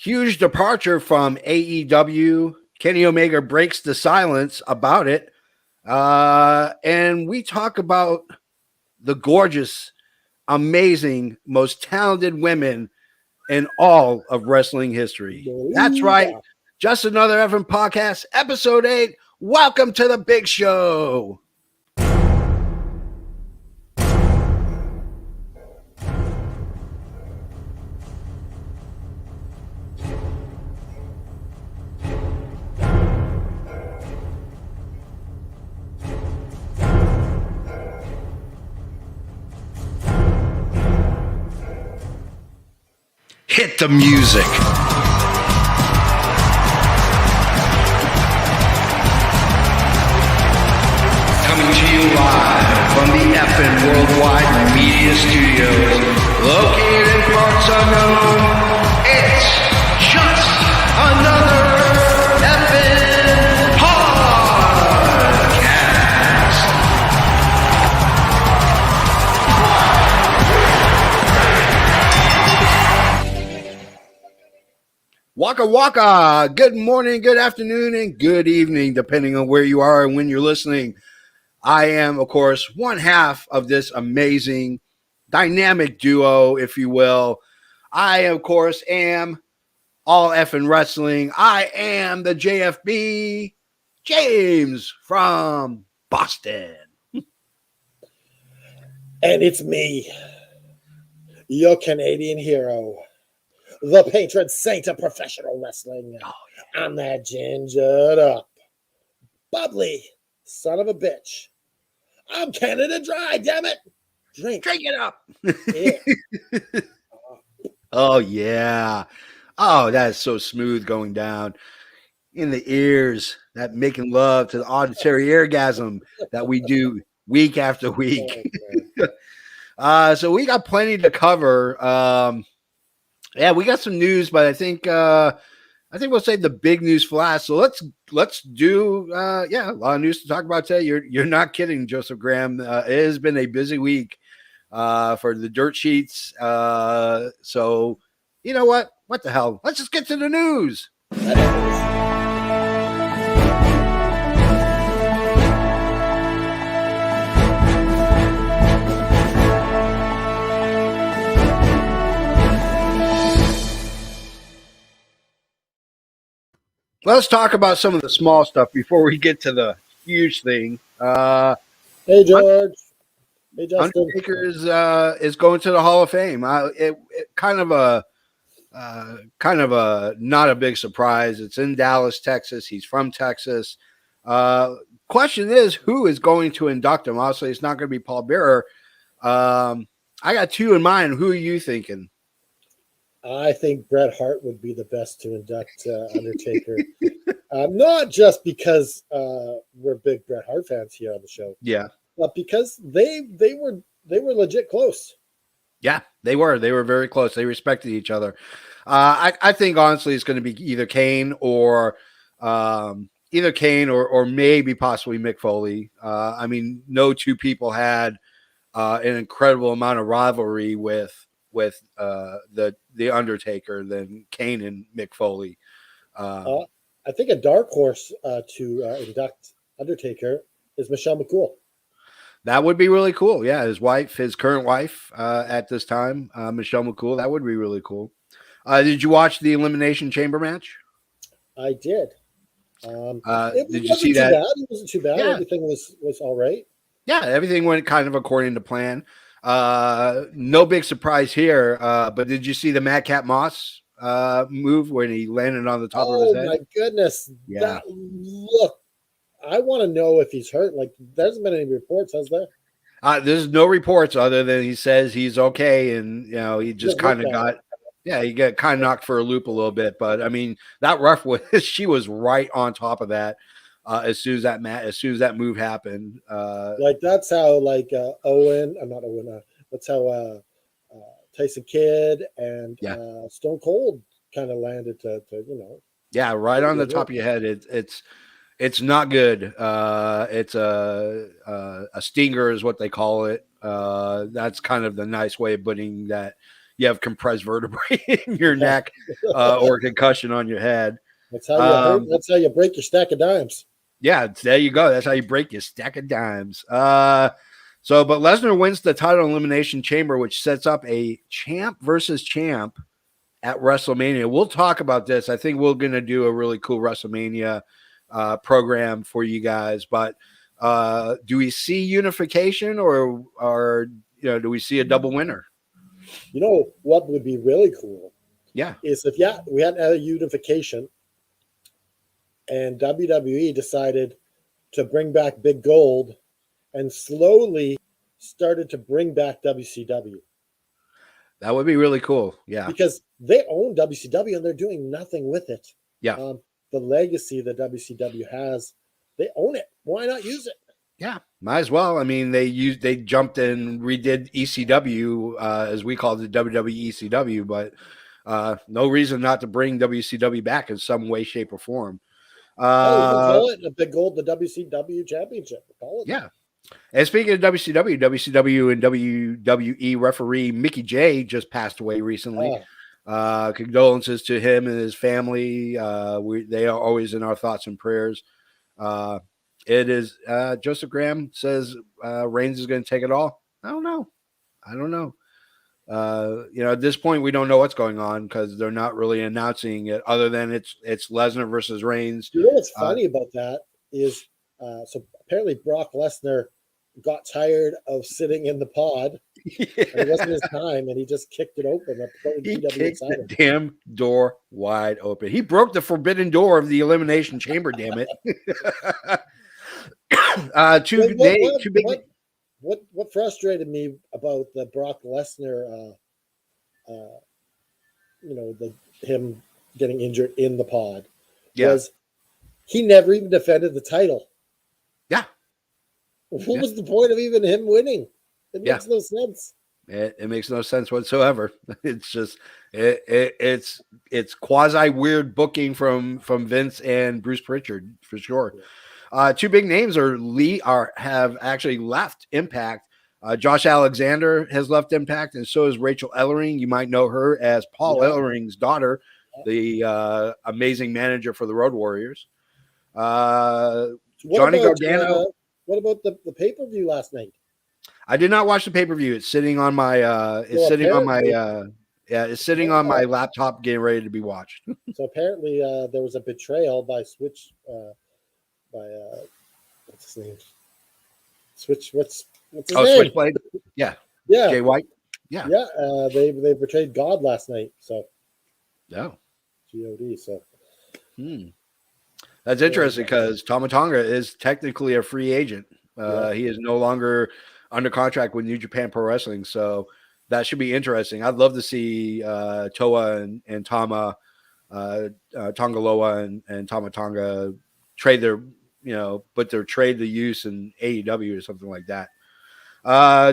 Huge departure from AEW. Kenny Omega breaks the silence about it. And we talk about the gorgeous, amazing, most talented women in all of wrestling history. That's right. Just Another Effing Podcast, episode 8. Welcome to the big show. Hit the music. Coming to you live from the effing Worldwide Media Studios, located in parts unknown. It's just another effing podcast. Waka waka. Good morning, good afternoon, and good evening, depending on where you are and when you're listening. I am, of course, one half of this amazing, dynamic duo, if you will. I, of course, am all effing wrestling. I am the JFB, James from Boston. And it's me, your Canadian hero, the patron saint of professional wrestling. Oh, I'm that gingered up, bubbly son of a bitch. I'm Canada Dry, damn it. Drink it up. Yeah. Oh, yeah. Oh, that is so smooth going down in the ears, that making love to the auditory orgasm that we do week after week. So we got plenty to cover. Yeah, we got some news, but I think we'll save the big news for last. So let's do a lot of news to talk about today. You're not kidding, Joseph Graham. It has been a busy week for the dirt sheets. So you know what? What the hell? Let's just get to the news. Let's talk about some of the small stuff before we get to the huge thing. Hey, George. Hey, Justin. Undertaker is going to the Hall of Fame. It kind of a not a big surprise. It's in Dallas, Texas. He's from Texas. Question is, who is going to induct him? Obviously, it's not going to be Paul Bearer. I got two in mind. Who are you thinking? I think Bret Hart would be the best to induct Undertaker. Not just because we're big Bret Hart fans here on the show. Yeah. But because they were legit close. Yeah, they were. They were very close. They respected each other. I think honestly it's going to be either Kane or maybe possibly Mick Foley. I mean, no two people had an incredible amount of rivalry with the Undertaker than Kane and Mick Foley. I think a dark horse to induct Undertaker is Michelle McCool. That would be really cool. Yeah, his current wife at this time, Michelle McCool. That would be really cool. Did you watch the Elimination Chamber match? I did. Did you see that? It wasn't too bad. Yeah. Everything was all right. Yeah, everything went kind of according to plan. No big surprise here. But did you see the Madcap Moss move when he landed on the top of his head? Oh my goodness! Yeah. Look, I want to know if he's hurt. Like, there hasn't been any reports, has there? There's no reports other than he says he's okay, and he just kind of got kind of knocked for a loop a little bit. But I mean, that ref she was right on top of that. As soon as that move happened, that's how that's how Tyson Kidd and Stone Cold kind of landed to. Yeah, right on the top of your head. It's not good. It's a stinger is what they call it. That's kind of the nice way of putting that. you have compressed vertebrae in your neck or concussion on your head. That's how you hurt. That's how you break your stack of dimes. Yeah, there you go. That's how you break your stack of dimes. But Lesnar wins the title elimination chamber, which sets up a champ versus champ at WrestleMania. We'll talk about this. I think we're going to do a really cool WrestleMania program for you guys. But do we see unification or do we see a double winner? You know what would be really cool? Yeah. Is if we had a unification and WWE decided to bring back Big Gold and slowly started to bring back WCW. That would be really cool. Yeah. Because they own WCW and they're doing nothing with it. Yeah. The legacy that WCW has, they own it. Why not use it? Yeah, might as well. I mean, they jumped and redid ECW, as we called it, WWE ECW, but no reason not to bring WCW back in some way, shape, or form. Call it a Big Gold, the WCW Championship. Call it. Yeah. And speaking of WCW and WWE referee Mickey J just passed away recently. Condolences to him and his family. They are always in our thoughts and prayers. It is Joseph Graham says Reigns is going to take it all. I don't know. At this point, we don't know what's going on because they're not really announcing it other than it's Lesnar versus Reigns. You know what's funny about that is so apparently Brock Lesnar got tired of sitting in the pod. Yeah. And it wasn't his time, and he just kicked it open. He kicked the damn door wide open. He broke the forbidden door of the Elimination Chamber, damn it. What frustrated me about the Brock Lesnar, him getting injured in the pod, was he never even defended the title. Yeah. What was the point of even him winning? It makes no sense. It makes no sense whatsoever. It's just it's quasi weird booking from Vince and Bruce Pritchard for sure. Two big names have actually left Impact. Josh Alexander has left Impact, and so is Rachel Ellering. You might know her as Paul Ellering's daughter, the amazing manager for the Road Warriors. Johnny Gargano. What about the pay-per-view last night? I did not watch the pay-per-view. It's sitting on my it's sitting on my laptop getting ready to be watched. So apparently there was a betrayal by Switch what's his name? What's his name? Switchblade? Yeah. Jay White? Yeah. Yeah. They betrayed God last night. So God. So that's interesting because Tama Tonga is technically a free agent. He is no longer under contract with New Japan Pro Wrestling, so that should be interesting. I'd love to see Toa and Tama, Tongaloa and Tama Tonga trade their, trade the use in AEW or something like that.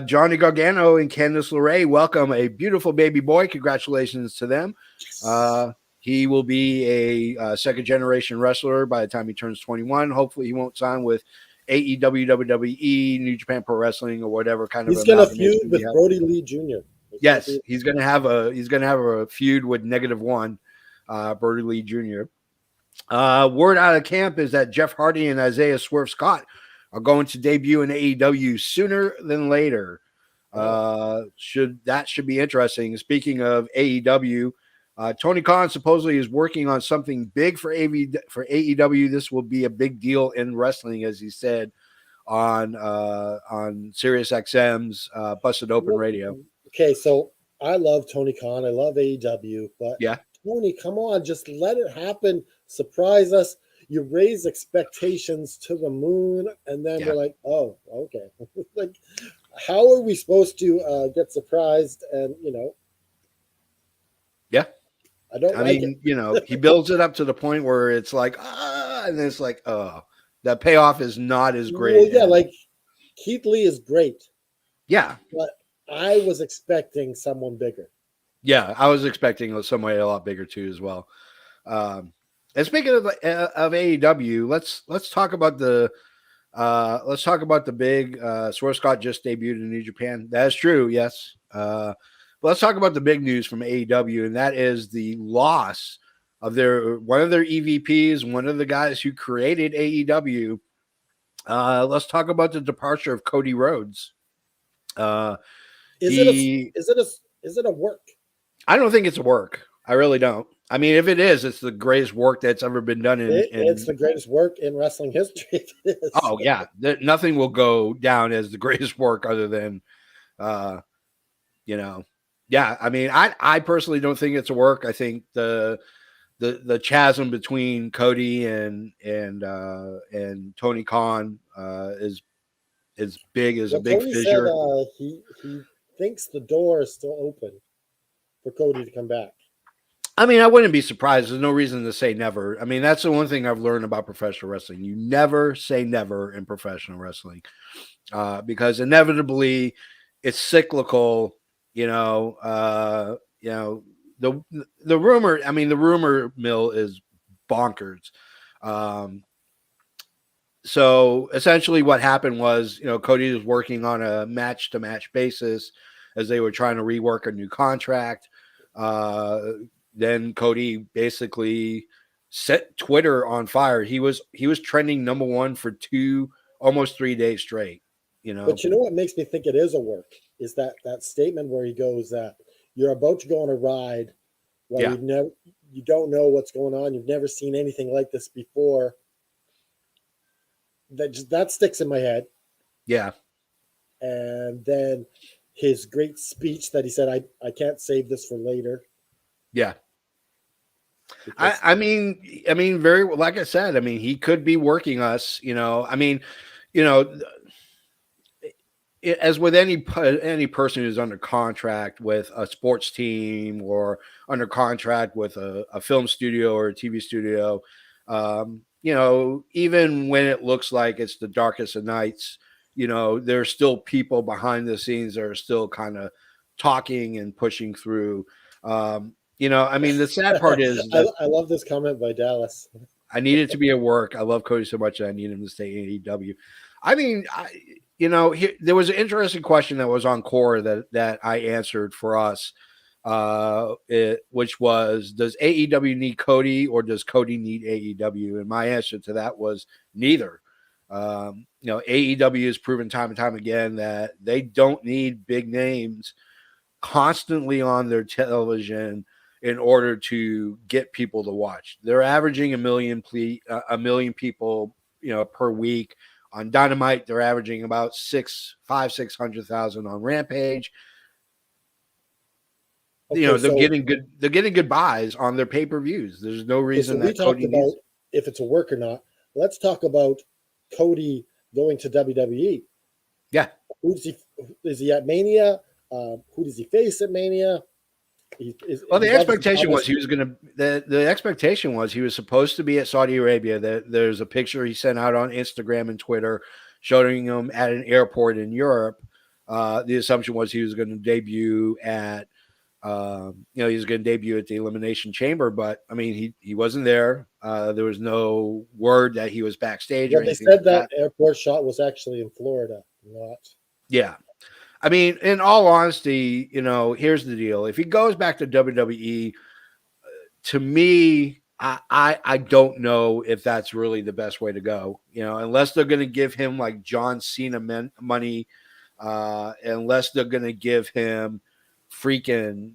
Johnny Gargano and Candice LeRae welcome a beautiful baby boy. Congratulations to them. He will be a second generation wrestler by the time he turns 21. Hopefully he won't sign with AEW, WWE, New Japan Pro Wrestling, or whatever kind of. He's going to feud with Brody Lee Jr. Yes, he's going to have a feud with -1, Brody Lee Jr. Word out of camp is that Jeff Hardy and Isaiah Swerve Scott are going to debut in AEW sooner than later. Should be interesting. Speaking of AEW, Tony Khan supposedly is working on something big for AEW. This will be a big deal in wrestling, as he said on Sirius XM's Busted Open Radio. Okay, so I love Tony Khan. I love AEW, but Tony, come on, just let it happen. Surprise us. You raise expectations to the moon, and then we're like, oh, okay. Like, how are we supposed to get surprised? And I mean, he builds it up to the point where it's like, and then it's like, oh, that payoff is not as great. Well, like Keith Lee is great. Yeah. But I was expecting someone bigger. Yeah, I was expecting somebody a lot bigger too as well. And speaking of AEW, let's talk about the big Swerve Scott just debuted in New Japan. That's true, yes. let's talk about the big news from AEW, and that is the loss of one of their EVPs, one of the guys who created AEW. Let's talk about the departure of Cody Rhodes. Is it a work? I don't think it's a work. I really don't. I mean, if it is, it's the greatest work that's ever been done it's the greatest work in wrestling history. Oh yeah, nothing will go down as the greatest work other than, yeah. I mean, I personally don't think it's a work. I think the chasm between Cody and Tony Khan is big as a big Tony fissure. Said, he thinks the door is still open for Cody to come back. I mean, I wouldn't be surprised. There's no reason to say never. I mean, that's the one thing I've learned about professional wrestling. You never say never in professional wrestling because inevitably it's cyclical. The rumor. I mean, the rumor mill is bonkers. So essentially, what happened was, Cody was working on a match-to-match basis as they were trying to rework a new contract. Then Cody basically set Twitter on fire. He was trending number one for almost 3 days straight. But what makes me think it is a work is that statement where he goes that you're about to go on a ride where you don't know what's going on. You've never seen anything like this before. That sticks in my head. Yeah. And then his great speech that he said, I can't save this for later. Yeah. I mean, very like I said, I mean, he could be working us, as with any person who's under contract with a sports team or under contract with a film studio or a TV studio, even when it looks like it's the darkest of nights, there's still people behind the scenes that are still kind of talking and pushing through. I mean, the sad part is I love this comment by Dallas. I need it to be at work. I love Cody so much that I need him to stay in AEW. I mean, there was an interesting question that was on Core that I answered for us, which was, does AEW need Cody or does Cody need AEW? And my answer to that was neither. AEW has proven time and time again that they don't need big names constantly on their television in order to get people to watch. They're averaging a million people, per week. On Dynamite, they're averaging about 600,000 on Rampage. Okay, they're getting good buys on their pay-per-views. There's no reason that Cody about if it's a work or not. Let's talk about Cody going to WWE. Yeah. Is he at Mania? Who does he face at Mania? The expectation was he was going to. The expectation was he was supposed to be at Saudi Arabia. There's a picture he sent out on Instagram and Twitter showing him at an airport in Europe. The assumption was he was going to debut at, he was going to debut at the Elimination Chamber. But I mean, he wasn't there. There was no word that he was backstage. They said that airport shot was actually in Florida. Yeah. I mean, in all honesty, here's the deal. If he goes back to WWE, to me, I don't know if that's really the best way to go, unless they're going to give him like John Cena money, unless they're going to give him freaking,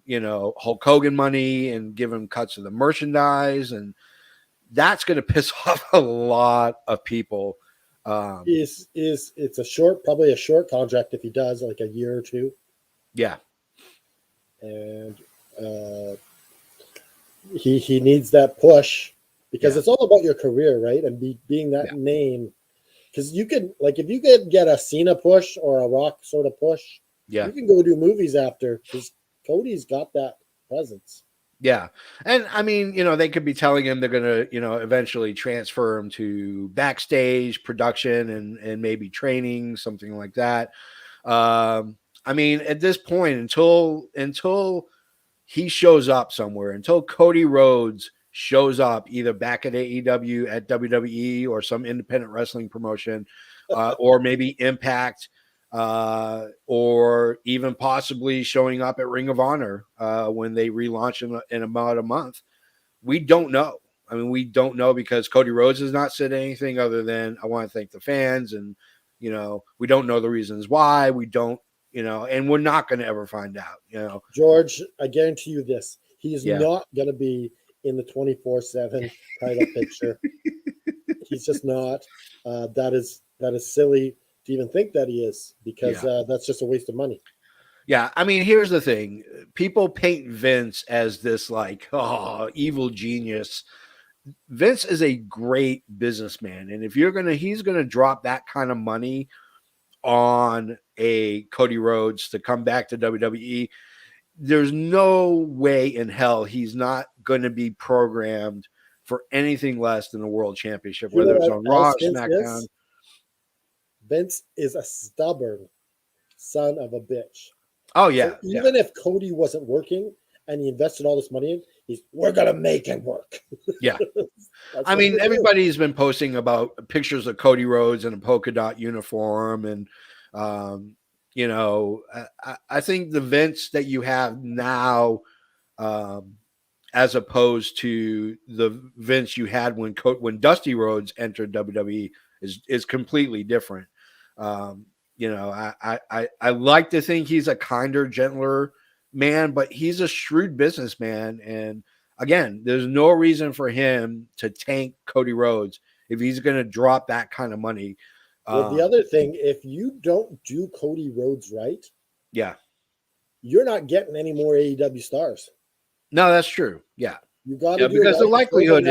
Hulk Hogan money and give him cuts of the merchandise. And that's going to piss off a lot of people. It's probably a short contract if he does, like a year or two. Yeah. And he needs that push because it's all about your career, right? And being that name. Because you can, like, if you could get a Cena push or a Rock sort of push, you can go do movies after, because Cody's got that presence. Yeah. And I mean, they could be telling him they're going to, eventually transfer him to backstage production and maybe training, something like that. I mean, at this point, until he shows up somewhere, until Cody Rhodes shows up either back at AEW, at WWE, or some independent wrestling promotion, or maybe Impact, or even possibly showing up at Ring of Honor when they relaunch in about a month. We don't know. I mean, we don't know because Cody Rhodes has not said anything other than I want to thank the fans, and we don't know the reasons why. We don't, and we're not going to ever find out. George, I guarantee you this: he is not going to be in the 24/7 title picture. He's just not. That is silly to even think that he is, because that's just a waste of money. Yeah, I mean, here's the thing: people paint Vince as this evil genius. Vince is a great businessman, and if he's gonna drop that kind of money on a Cody Rhodes to come back to WWE. There's no way in hell he's not going to be programmed for anything less than a world championship, whether it's on Raw or SmackDown. Vince is a stubborn son of a bitch. Oh, yeah. So even if Cody wasn't working and he invested all this money in, we're going to make it work. Yeah. I mean, everybody's been posting about pictures of Cody Rhodes in a polka dot uniform. And, I think the Vince that you have now, as opposed to the Vince you had when Dusty Rhodes entered WWE is completely different. I like to think he's a kinder, gentler man, but he's a shrewd businessman. And again, there's no reason for him to tank Cody Rhodes if he's going to drop that kind of money. Well, the other thing, if you don't do Cody Rhodes right, you're not getting any more AEW stars. No, that's true. Yeah. You got to because the likelihood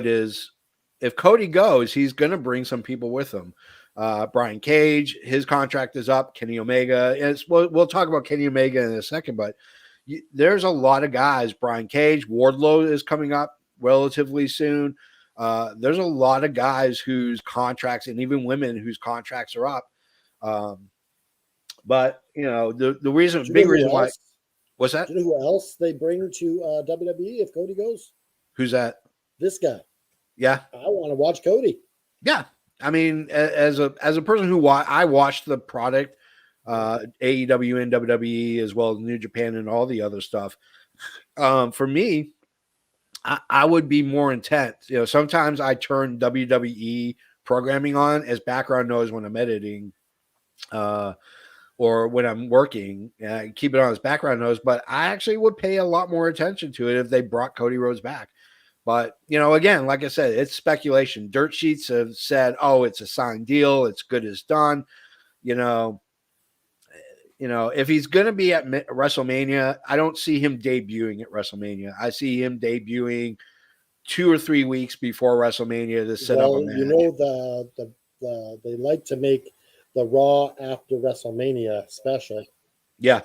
is if Cody goes, he's going to bring some people with him. Brian Cage, his contract is up. Kenny Omega. We'll talk about Kenny Omega in a second, but there's a lot of guys. Brian Cage, Wardlow is coming up relatively soon. There's a lot of guys whose contracts, and even women whose contracts are up. But the big reason why. What's that? Do you know who else they bring to WWE if Cody goes? Who's that? This guy. Yeah, I want to watch Cody. Yeah, I mean, as a person who I watched the product, AEW and WWE, as well as New Japan and all the other stuff. For me, I would be more intent. Sometimes I turn WWE programming on as background noise when I'm editing, or when I'm working. Keep it on as background noise, but I actually would pay a lot more attention to it if they brought Cody Rhodes back. But, again, like I said, it's speculation. Dirt sheets have said, oh, it's a signed deal. It's good as done. If he's going to be at WrestleMania, I don't see him debuting at WrestleMania. I see him debuting 2 or 3 weeks before WrestleMania to set up a match. They like to make the Raw after WrestleMania special. Yeah.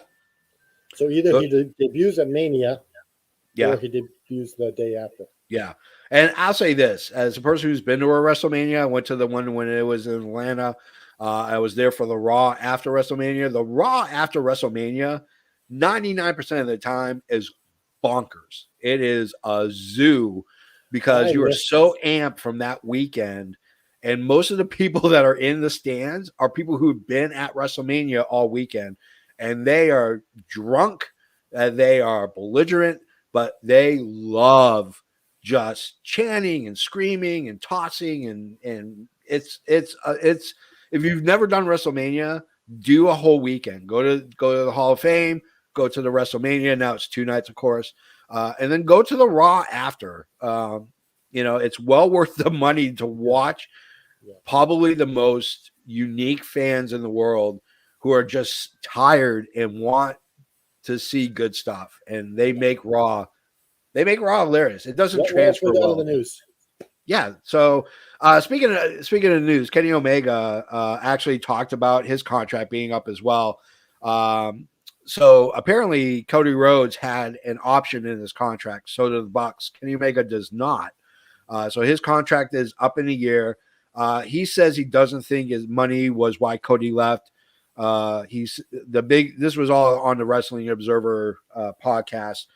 So either he debuts at Mania, or he debuts the day after. Yeah. And I'll say this, as a person who's been to a WrestleMania, I went to the one when it was in Atlanta. I was there for the Raw after WrestleMania. The Raw after WrestleMania, 99% of the time is bonkers. It is a zoo because you are so amped from that weekend. And most of the people that are in the stands are people who've been at WrestleMania all weekend. And they are drunk. They are belligerent, but they love just chanting and screaming and tossing, and it's if you've never done WrestleMania, do a whole weekend. Go to the Hall of Fame, go to the WrestleMania. Now it's 2 nights, of course, and then go to the Raw after. It's well worth the money to watch. Probably the most unique fans in the world who are just tired and want to see good stuff, and they make Raw. They make Raw hilarious. It doesn't transfer well. The news. Yeah. So speaking of news, Kenny Omega actually talked about his contract being up as well. So apparently Cody Rhodes had an option in his contract. So do the Bucks. Kenny Omega does not. So his contract is up in a year. He says he doesn't think his money was why Cody left. This was all on the Wrestling Observer podcast.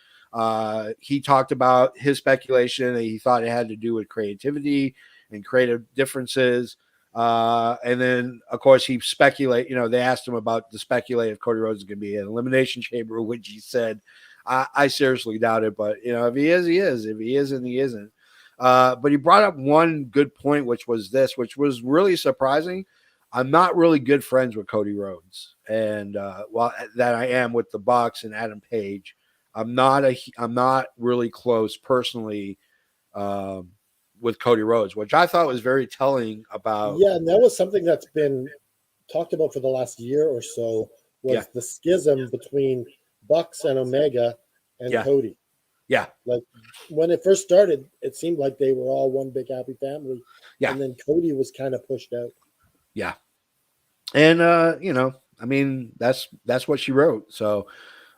He talked about his speculation that he thought it had to do with creativity and creative differences. And then, of course, he speculate. They asked him about the speculate if Cody Rhodes is going to be an Elimination Chamber, which he said, I seriously doubt it. But if he is, he is. If he isn't, he isn't. But he brought up one good point, which was really surprising. I'm not really good friends with Cody Rhodes, and that I am with the Bucks and Adam Page. I'm not really close personally with Cody Rhodes, which I thought was very telling about. Yeah, and that was something that's been talked about for the last year or so. Was the schism between Bucks and Omega and Cody. Yeah. Like when it first started, it seemed like they were all one big happy family. Yeah. And then Cody was kind of pushed out. Yeah. And I mean, that's what she wrote. So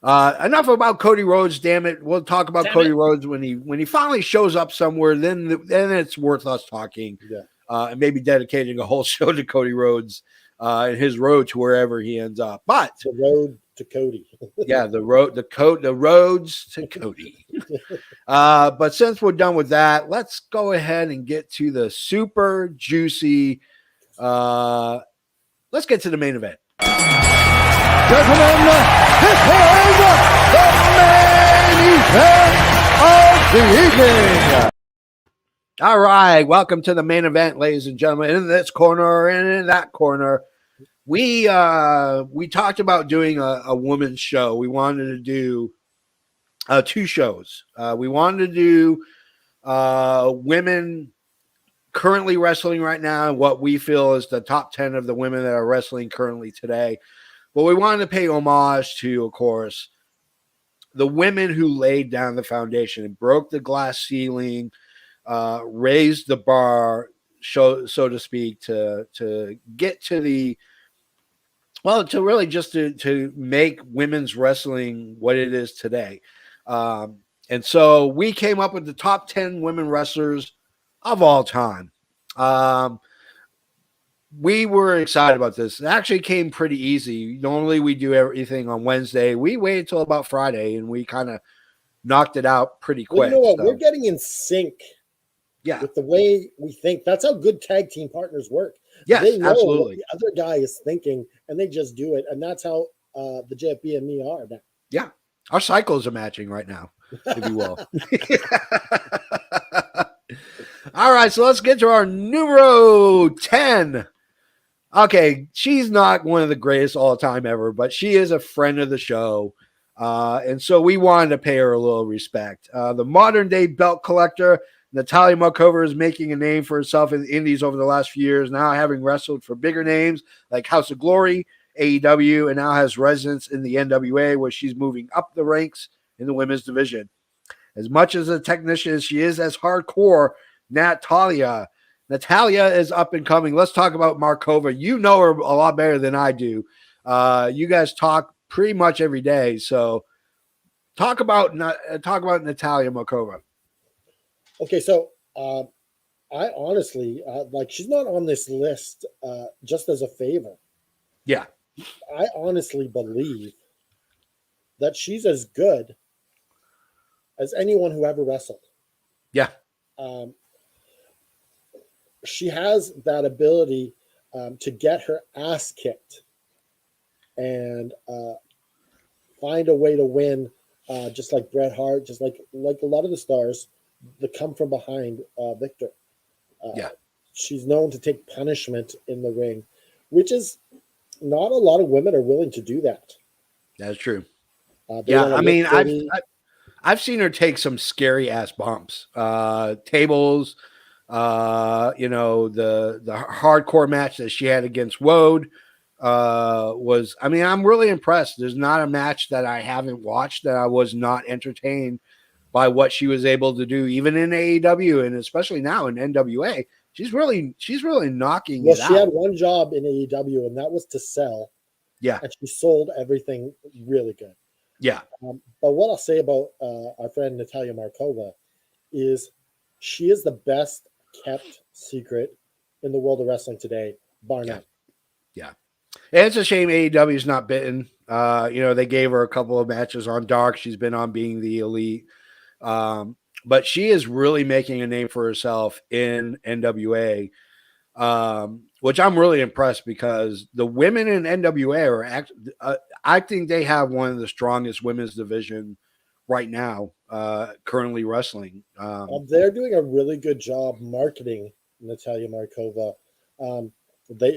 enough about Cody Rhodes, damn it. We'll talk about Cody Rhodes when he finally shows up somewhere, then it's worth us talking. Yeah. And maybe dedicating a whole show to Cody Rhodes and his road to wherever he ends up. But the road to Cody. Yeah, the roads to Cody. But since we're done with that, let's go ahead and get to the super juicy. Let's get to the main event. Gentlemen, this is the main event of the evening. All right, welcome to the main event, ladies and gentlemen. In this corner and in that corner, we talked about doing a women's show. We wanted to do 2 shows. We wanted to do women currently wrestling right now and what we feel is the top 10 of the women that are wrestling currently today. But we wanted to pay homage to, of course, the women who laid down the foundation and broke the glass ceiling, raised the bar, so to speak, to get to the to really just to make women's wrestling what it is today. And so we came up with the top 10 women wrestlers of all time. We were excited about this. It actually came pretty easy. Normally we do everything on Wednesday. We waited until about Friday and we kind of knocked it out pretty quick. Well, you know what? We're getting in sync with the way we think. That's how good tag team partners work. Yes, they know absolutely. what the other guy is thinking and they just do it. And that's how the JFB and me are now. Yeah. Our cycles are matching right now, if you will. All right, so let's get to our numero 10. Okay, she's not one of the greatest all time ever, but she is a friend of the show. And so we wanted to pay her a little respect. The modern day belt collector, Natalia Markova, is making a name for herself in the indies over the last few years, now having wrestled for bigger names like House of Glory, AEW, and now has residence in the NWA, where she's moving up the ranks in the women's division. As much as a technician as she is as hardcore, Natalia is up and coming. Let's talk about Markova. You know her a lot better than I do. You guys talk pretty much every day. So talk about Natalia Markova. Okay, so I honestly she's not on this list just as a favor. Yeah. I honestly believe that she's as good as anyone who ever wrestled. Yeah. She has that ability to get her ass kicked and find a way to win, just like Bret Hart, just like a lot of the stars that come from behind Victor. She's known to take punishment in the ring, which is not a lot of women are willing to do that. That's true. I mean, I've seen her take some scary ass bumps, tables. The hardcore match that she had against Wode was. I mean, I'm really impressed. There's not a match that I haven't watched that I was not entertained by what she was able to do, even in AEW and especially now in NWA. She's really knocking it out. Well, she had one job in AEW, and that was to sell. Yeah. And she sold everything really good. Yeah. But what I'll say about our friend Natalia Markova is she is the best kept secret in the world of wrestling today, bar none. Yeah. And it's a shame AEW is not bitten. They gave her a couple of matches on Dark. She's been on Being the Elite. But she is really making a name for herself in NWA. which I'm really impressed because the women in NWA are I think they have one of the strongest women's division right now, currently wrestling. They're doing a really good job marketing Natalia Markova.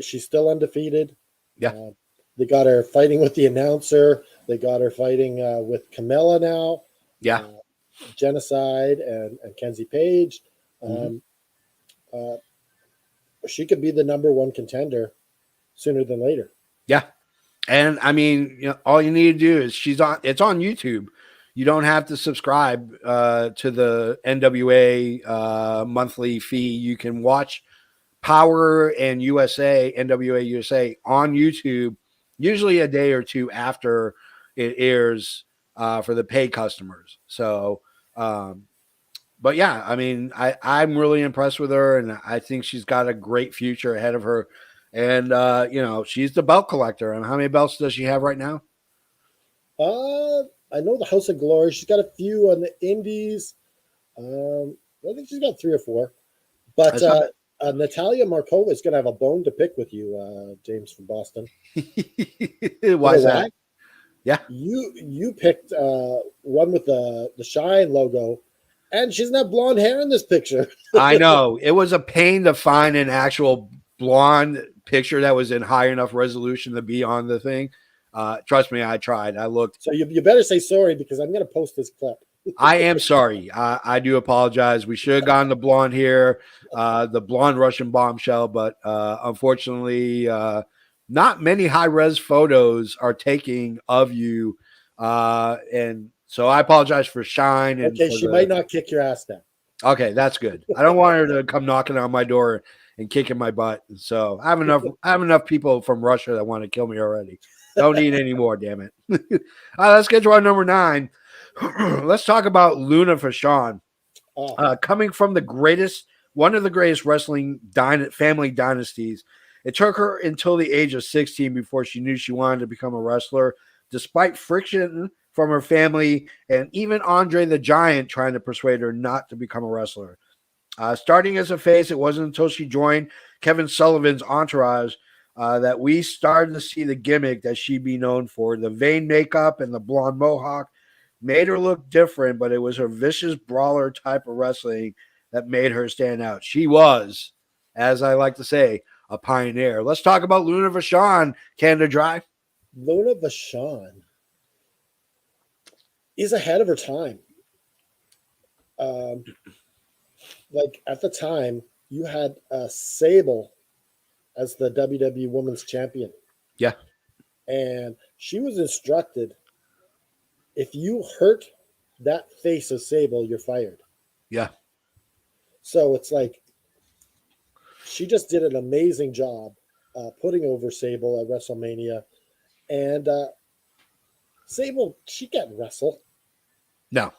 She's still undefeated. Yeah. They got her fighting with the announcer. They got her fighting with Camilla now. Yeah. Genocide and Kenzie Page. She could be the number one contender sooner than later. Yeah. And I mean, all you need to do is it's on YouTube. You don't have to subscribe to the NWA monthly fee. You can watch Power and NWA USA on YouTube, usually a day or two after it airs for the paid customers. So, but yeah, I mean, I'm really impressed with her, and I think she's got a great future ahead of her. And she's the belt collector. And how many belts does she have right now? I know the House of Glory. She's got a few on the Indies. I think she's got 3 or 4. But Natalia Markova is going to have a bone to pick with you, James from Boston. Why is that? Yeah, you picked one with the Shine logo, and she doesn't have blonde hair in this picture. I know. It was a pain to find an actual blonde picture that was in high enough resolution to be on the thing. Trust me, I tried. I looked. So you better say sorry because I'm going to post this clip. I am sorry. I do apologize. We should have gone the blonde here, the blonde Russian bombshell, but unfortunately, not many high-res photos are taking of you. And so I apologize for Shine. And okay, she might not kick your ass down. Okay, that's good. I don't want her to come knocking on my door and kicking my butt. So I have enough people from Russia that want to kill me already. Don't need any more, damn it. All right, let's get to our number 9. Let's talk about Luna Vachon. Coming from one of the greatest wrestling family dynasties. It took her until the age of 16 before she knew she wanted to become a wrestler, despite friction from her family and even Andre the Giant trying to persuade her not to become a wrestler. Starting as a face, it wasn't until she joined Kevin Sullivan's entourage that we started to see the gimmick that she'd be known for. The vein makeup and the blonde mohawk made her look different, but it was her vicious brawler type of wrestling that made her stand out. She was, as I like to say, a pioneer. Let's talk about Luna Vachon, Canada Dry. Luna Vachon is ahead of her time. Like at the time, you had Sable as the WWE Women's Champion. Yeah. And she was instructed, if you hurt that face of Sable, you're fired. Yeah. So it's like she just did an amazing job putting over Sable at WrestleMania. And Sable, she can't wrestle. No.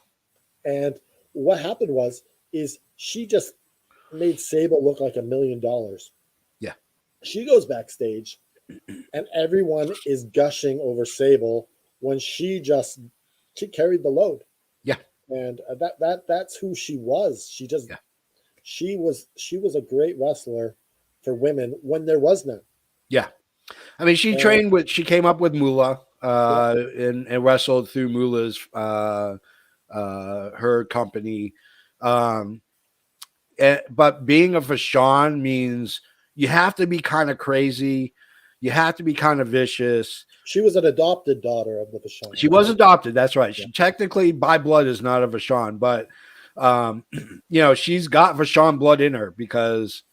And what happened is she just made Sable look like $1 million. Yeah. She goes backstage and everyone is gushing over Sable when she carried the load. Yeah. And that's who she was. She was a great wrestler for women when there was none. Yeah. I mean, she came up with Moolah and wrestled through Moolah's her company. But being a Vachon means you have to be kind of crazy. You have to be kind of vicious. She was an adopted daughter of the Vachon. She was adopted. That's right. Yeah. She technically by blood is not a Vachon, but she's got Vachon blood in her because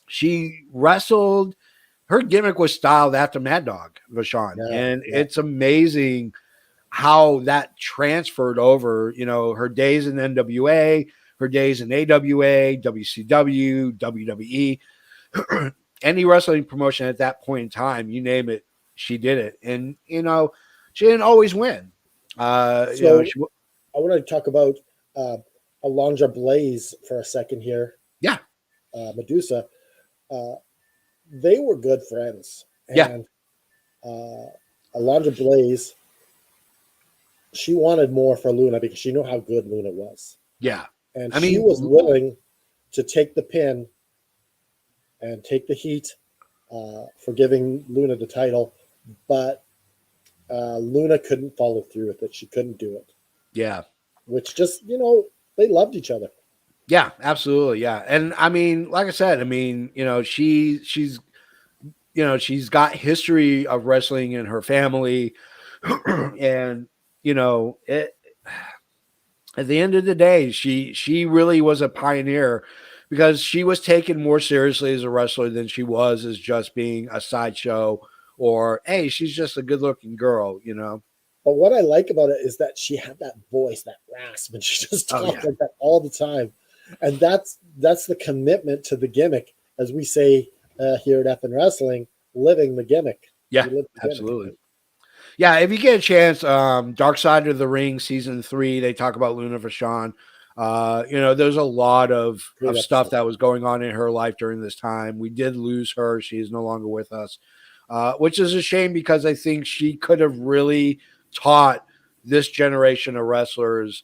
she wrestled. Her gimmick was styled after Mad Dog Vachon, it's amazing how that transferred over. Her days in NWA, her days in AWA, WCW, WWE, any wrestling promotion at that point in time, you name it, she did it. And she didn't always win. I want to talk about Alundra Blaze for a second here. Yeah, Medusa. They were good friends. And Alundra Blaze, she wanted more for Luna because she knew how good Luna was. Yeah. And she was willing to take the pin and take the heat for giving Luna the title, but Luna couldn't follow through with it. She couldn't do it. Yeah. Which just, they loved each other. Yeah, absolutely. Yeah. And I mean, like I said, I mean, she's got history of wrestling in her family. And, at the end of the day, she really was a pioneer because she was taken more seriously as a wrestler than she was as just being a sideshow or, hey, she's just a good looking girl, But what I like about it is that she had that voice, that rasp, and she just talked like that all the time. And that's the commitment to the gimmick, as we say here at FN Wrestling, living the gimmick. Yeah, absolutely. Gimmick. Yeah, if you get a chance, Dark Side of the Ring season 3, they talk about Luna Vachon. There's a lot of stuff that was going on in her life during this time. We did lose her; she is no longer with us, which is a shame because I think she could have really taught this generation of wrestlers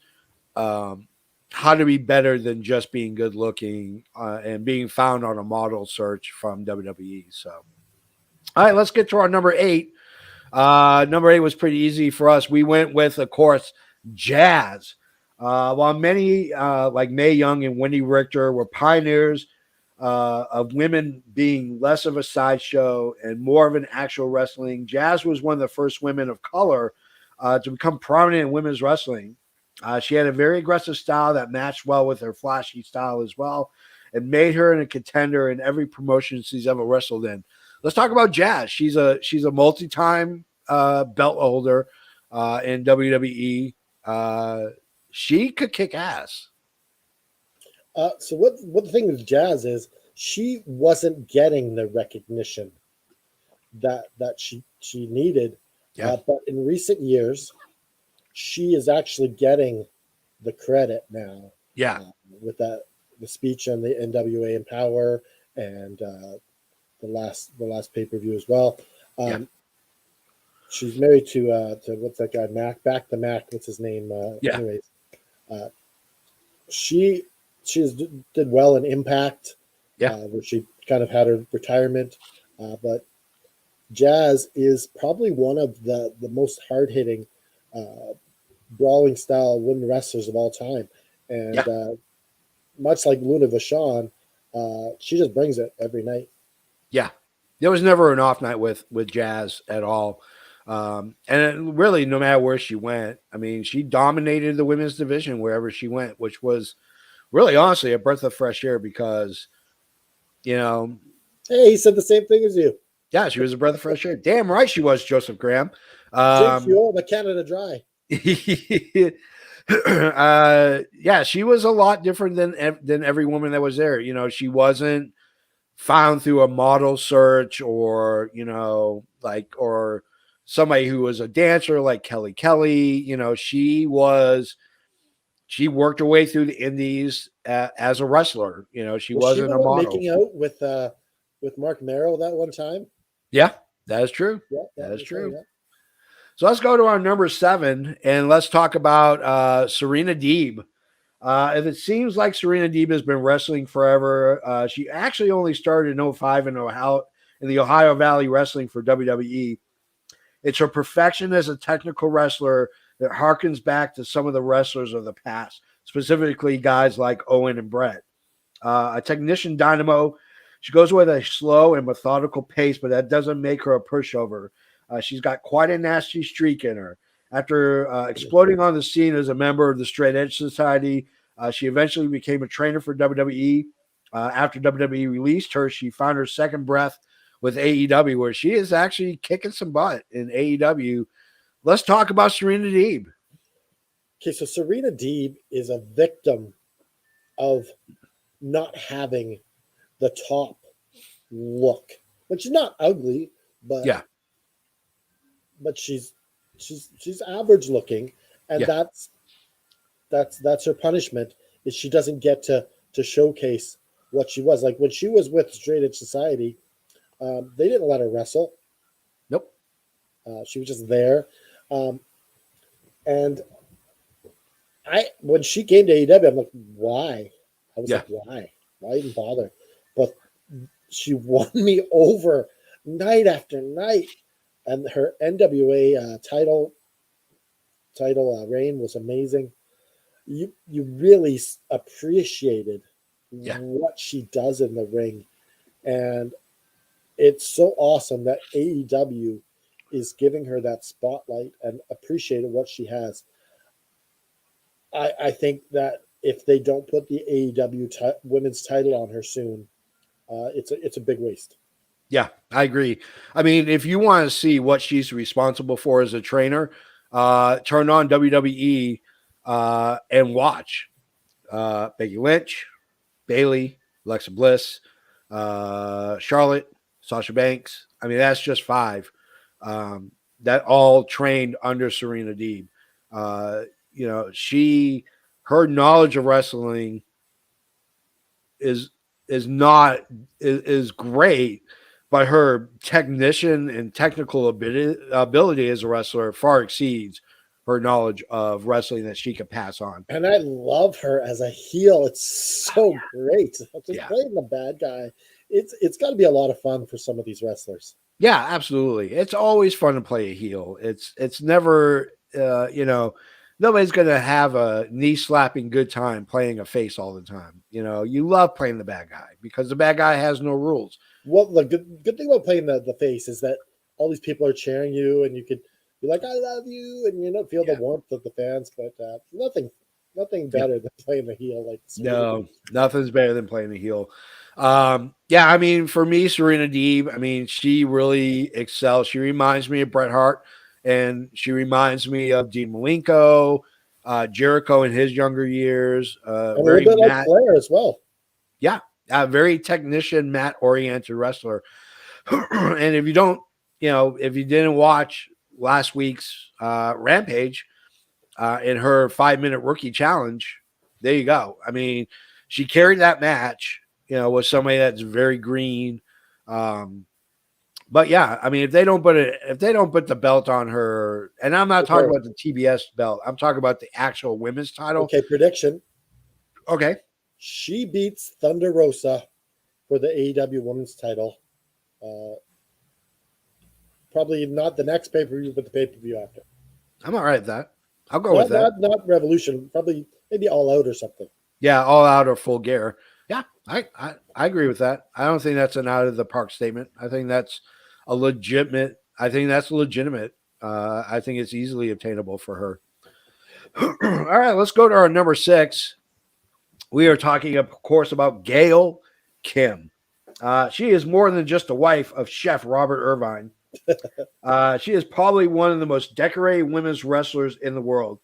how to be better than just being good looking and being found on a model search from WWE. So, all right, let's get to our number 8. Number 8 was pretty easy for us. We went with, of course, Jazz. While many like Mae Young and Wendy Richter were pioneers of women being less of a sideshow and more of an actual wrestling, Jazz was one of the first women of color to become prominent in women's wrestling. She had a very aggressive style that matched well with her flashy style as well and made her a contender in every promotion she's ever wrestled in. Let's talk about Jazz. She's a multi-time belt holder in WWE. She could kick ass. So what the thing with Jazz is, she wasn't getting the recognition that she needed. Yeah. But in recent years, she is actually getting the credit now. Yeah. With the speech on the NWA Empower and the last pay-per-view as well. She's married to what's that guy, Mac? Back to Mac. What's his name? Anyways, she did well in Impact. Where she kind of had her retirement, but Jazz is probably one of the most hard-hitting, brawling style women wrestlers of all time, and much like Luna Vachon, she just brings it every night. Yeah, there was never an off night with Jazz at all, and really, no matter where she went, I mean, she dominated the women's division wherever she went, which was really, honestly, a breath of fresh air because, hey, he said the same thing as you. Yeah, she was a breath of fresh air. Damn right she was, Joseph Graham. Jake Fuel, the Canada Dry. She was a lot different than every woman that was there. She wasn't found through a model search or or somebody who was a dancer like Kelly Kelly. She worked her way through the indies as a wrestler. She wasn't a model. Making out with Mark Merrill that one time. Yeah, that is true. Yeah, that is true. Yeah. So let's go to our number 7 and let's talk about Serena Deeb. If it seems like Serena Deeb has been wrestling forever, she actually only started in 2005 in the Ohio Valley Wrestling for WWE. It's her perfection as a technical wrestler that harkens back to some of the wrestlers of the past, specifically guys like Owen and Brett. A technician dynamo, she goes with a slow and methodical pace, but that doesn't make her a pushover. She's got quite a nasty streak in her. After exploding on the scene as a member of the Straight Edge Society, she eventually became a trainer for WWE. After WWE released her, she found her second breath with AEW, where she is actually kicking some butt in AEW. Let's talk about Serena Deeb. Okay, so Serena Deeb is a victim of not having the top look. But she's not ugly, but she's average looking, and that's her punishment, is she doesn't get to showcase what she was. Like when she was with Straight Edge Society, they didn't let her wrestle. Nope. She was just there. And when she came to AEW, I'm like, why? I was like, why? Why even bother? But she won me over. night after night, and her NWA title reign was amazing. You really appreciated what she does in the ring, and it's so awesome that AEW is giving her that spotlight and appreciating what she has. I think that if they don't put the AEW women's title on her soon, it's a big waste. Yeah, I agree. I mean, if you want to see what she's responsible for as a trainer, turn on WWE and watch Becky Lynch, Bayley, Alexa Bliss, Charlotte, Sasha Banks. I mean, that's just 5 that all trained under Serena Deeb. You know, her knowledge of wrestling is great, but her technician and technical ability as a wrestler far exceeds her knowledge of wrestling that she could pass on. And I love her as a heel. It's so great. Just playing the bad guy. It's got to be a lot of fun for some of these wrestlers. Yeah, absolutely. It's always fun to play a heel. It's never, you know, nobody's going to have a knee slapping good time playing a face all the time. You know, you love playing the bad guy because the bad guy has no rules. Well, the good thing about playing the face is that all these people are cheering you, and you could be like, "I love you," and you know, feel the warmth of the fans. But nothing better than playing the heel. Like no, nothing's better than playing the heel. Yeah, I mean, for me, Serena Deeb, I mean, she really excels. She reminds me of Bret Hart, and she reminds me of Dean Malenko, Jericho in his younger years. A little bit like Flair as well. Yeah, a very technician, mat-oriented wrestler. And if you don't, you know, if you didn't watch last week's Rampage in her 5-minute rookie challenge, there you go. I mean, she carried that match, you know, with somebody that's very green. But yeah, I mean, if they don't put the belt on her, and I'm not talking about the TBS belt, I'm talking about the actual women's title. Okay, prediction. Okay. She beats Thunder Rosa for the AEW women's title. Probably not the next pay-per-view, but the pay-per-view after. I'm all right with that. I'll go with that. Not Revolution. Probably maybe All Out or something. Yeah, All Out or Full Gear. Yeah, I agree with that. I don't think that's an out of the park statement. I think that's legitimate. I think it's easily obtainable for her. All right, let's go to our number 6. We are talking, of course, about Gail Kim. She is more than just a wife of Chef Robert Irvine. She is probably one of the most decorated women's wrestlers in the world.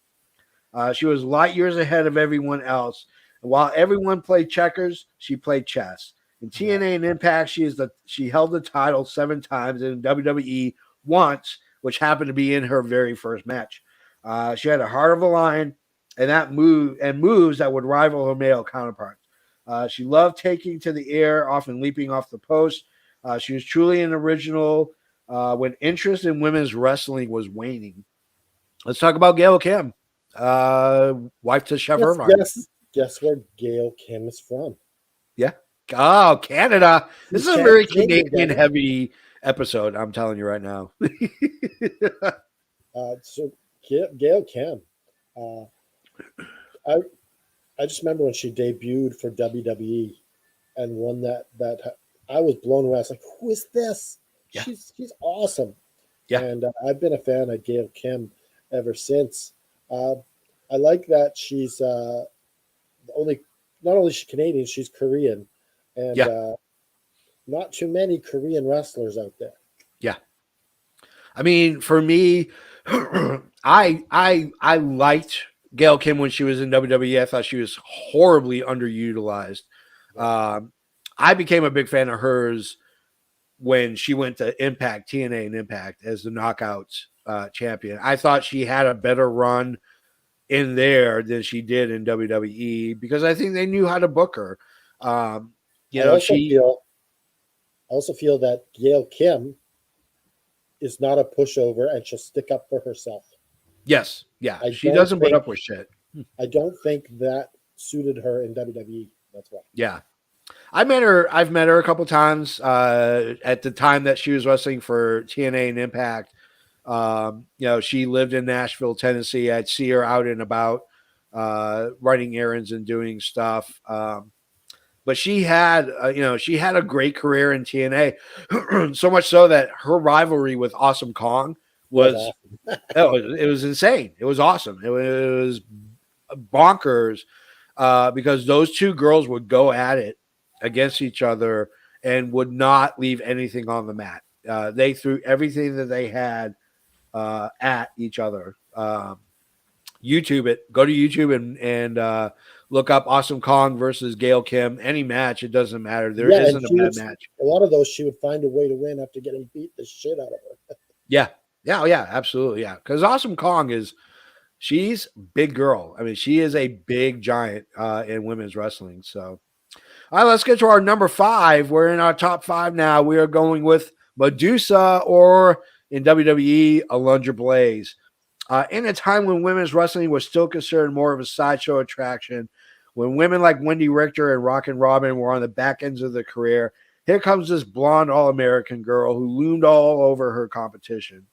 She was light years ahead of everyone else. And while everyone played checkers, she played chess. In TNA and Impact, she held the title 7 times, and in WWE once, which happened to be in her very first match. She had a heart of a lion, and moves that would rival her male counterparts. She loved taking to the air, often leaping off the post. She was truly an original when interest in women's wrestling was waning. Let's talk about Gail Kim, wife to Chef Irvine. Guess where Gail Kim is from? Yeah. Oh, Canada. This is a very Canadian-heavy episode, I'm telling you right now. So Gail Kim, I just remember when she debuted for WWE and won that I was blown away. I was like, who is this? Yeah. She's awesome. Yeah. And I've been a fan of Gail Kim ever since. I like that she's not only is she Canadian, she's Korean. And not too many Korean wrestlers out there. Yeah. I mean, for me, I liked Gail Kim when she was in WWE. I thought she was horribly underutilized. I became a big fan of hers when she went to Impact, TNA and Impact as the Knockouts champion. I thought she had a better run in there than she did in WWE because I think they knew how to book her. I also feel that Gail Kim is not a pushover and she'll stick up for herself. Yes. Yeah. She doesn't put up with shit. I don't think that suited her in WWE. That's why. Yeah. I've met her a couple times at the time that she was wrestling for TNA and Impact. She lived in Nashville, Tennessee. I'd see her out and about running errands and doing stuff. But she had a great career in TNA, so much so that her rivalry with Awesome Kong was it was insane. It was awesome. It was bonkers because those two girls would go at it against each other and would not leave anything on the mat. They threw everything that they had at each other. YouTube it. Go to YouTube and look up Awesome Kong versus Gail Kim. Any match, it doesn't matter. There isn't a bad match. A lot of those, she would find a way to win after getting beat the shit out of her. Yeah, absolutely, yeah. Because Awesome Kong she's big girl. I mean, she is a big giant in women's wrestling. So, all right, let's get to our number 5. We're in our top 5 now. We are going with Medusa, or in WWE, Alundra Blaze. In a time when women's wrestling was still considered more of a sideshow attraction, when women like Wendy Richter and Rockin' Robin were on the back ends of their career, here comes this blonde All-American girl who loomed all over her competition.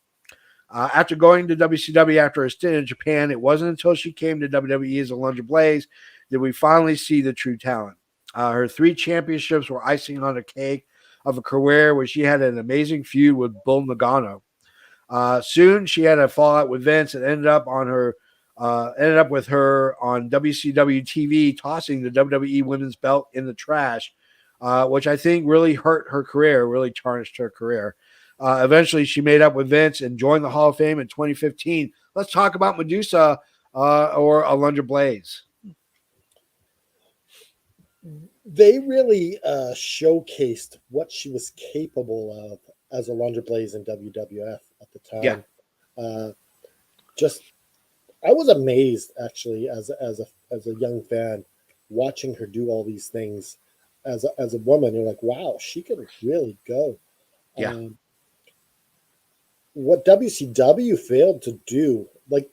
After going to WCW after a stint in Japan, it wasn't until she came to WWE as Alundra Blaze that we finally see the true talent. Her 3 championships were icing on the cake of a career where she had an amazing feud with Bull Nagano. Soon she had a fallout with Vince and ended up with her on WCW TV tossing the WWE Women's Belt in the trash, which I think really hurt her career, really tarnished her career. Eventually, she made up with Vince and joined the Hall of Fame in 2015. Let's talk about Medusa or Alundra Blaze. They really showcased what she was capable of as Alundra Blaze in WWF at the time. Yeah. I was amazed actually as a young fan watching her do all these things as a woman. You're like, wow, she can really go. Yeah. What WCW failed to do, like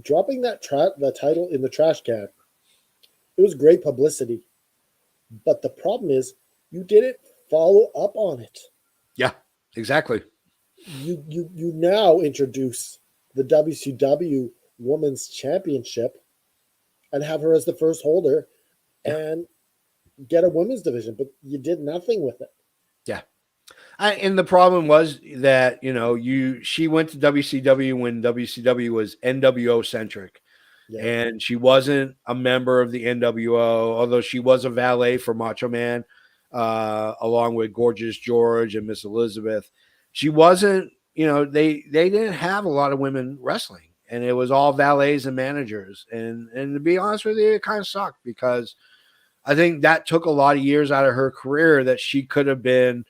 dropping the title in the trash can, it was great publicity. But the problem is you didn't follow up on it. Yeah, exactly. You now introduce the WCW Women's Championship and have her as the first holder and get a women's division, but you did nothing with it. Yeah. And the problem was that, she went to WCW when WCW was NWO centric. Yeah. And she wasn't a member of the NWO, although she was a valet for Macho Man, along with Gorgeous George and Miss Elizabeth. She wasn't, they didn't have a lot of women wrestling, and it was all valets and managers. And to be honest with you, it kind of sucked because I think that took a lot of years out of her career that she could have been,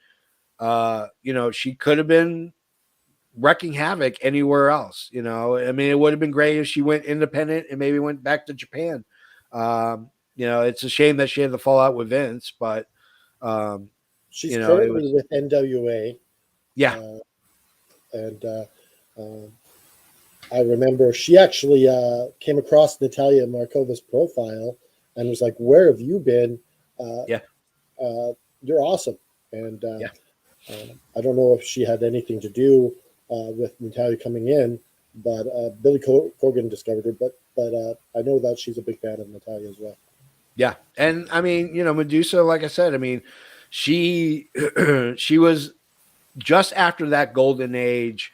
wrecking havoc anywhere else. I mean, it would have been great if she went independent and maybe went back to Japan. It's a shame that she had the fallout with Vince, but she's currently with NWA. Yeah. I remember she actually came across Natalia Markova's profile and was like, "Where have you been? You're awesome." And I don't know if she had anything to do with Natalia coming in, but Billy Corgan discovered her. But I know that she's a big fan of Natalia as well. Yeah, and I mean, Medusa, like I said, I mean, she was just after that golden age.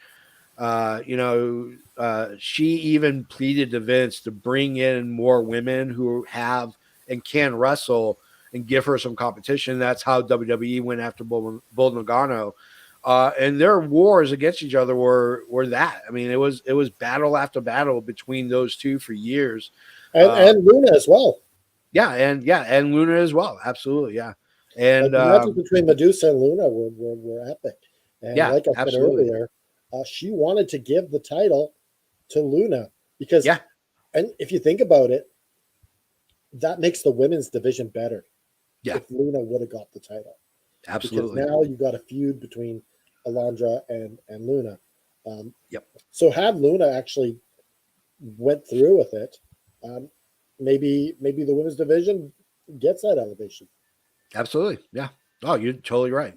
She even pleaded to Vince to bring in more women who have and can wrestle and give her some competition. That's how WWE went after Bull Nagano. And their wars against each other were that. I mean, it was battle after battle between those two for years. And Luna as well. Yeah, and Luna as well. Absolutely, yeah. And the matches between Medusa and Luna were epic. And like I said earlier, she wanted to give the title to Luna because, and if you think about it, that makes the women's division better. Yeah, if Luna would have got the title, absolutely. Because now you got a feud between Alundra and Luna. Yep. So had Luna actually went through with it, maybe the women's division gets that elevation. Absolutely. Yeah. Oh, you're totally right.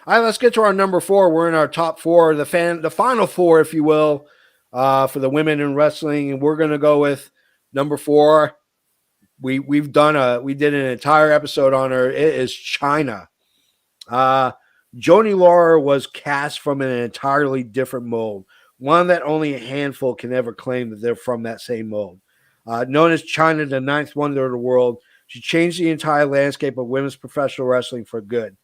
All right, let's get to our number 4. We're in our top 4, the final 4, if you will, for the women in wrestling, and we're going to go with number 4. We did an entire episode on her. It is Chyna. Joni Laurer was cast from an entirely different mold, one that only a handful can ever claim that they're from that same mold. Known as Chyna, the ninth wonder of the world, she changed the entire landscape of women's professional wrestling for good.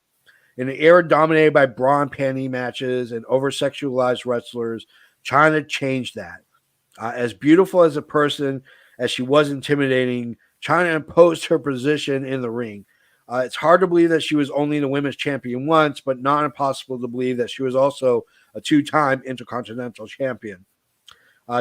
In an era dominated by bra and panty matches and over-sexualized wrestlers, Chyna changed that. As beautiful as a person as she was intimidating, Chyna imposed her position in the ring. It's hard to believe that she was only the women's champion once, but not impossible to believe that she was also a 2-time intercontinental champion.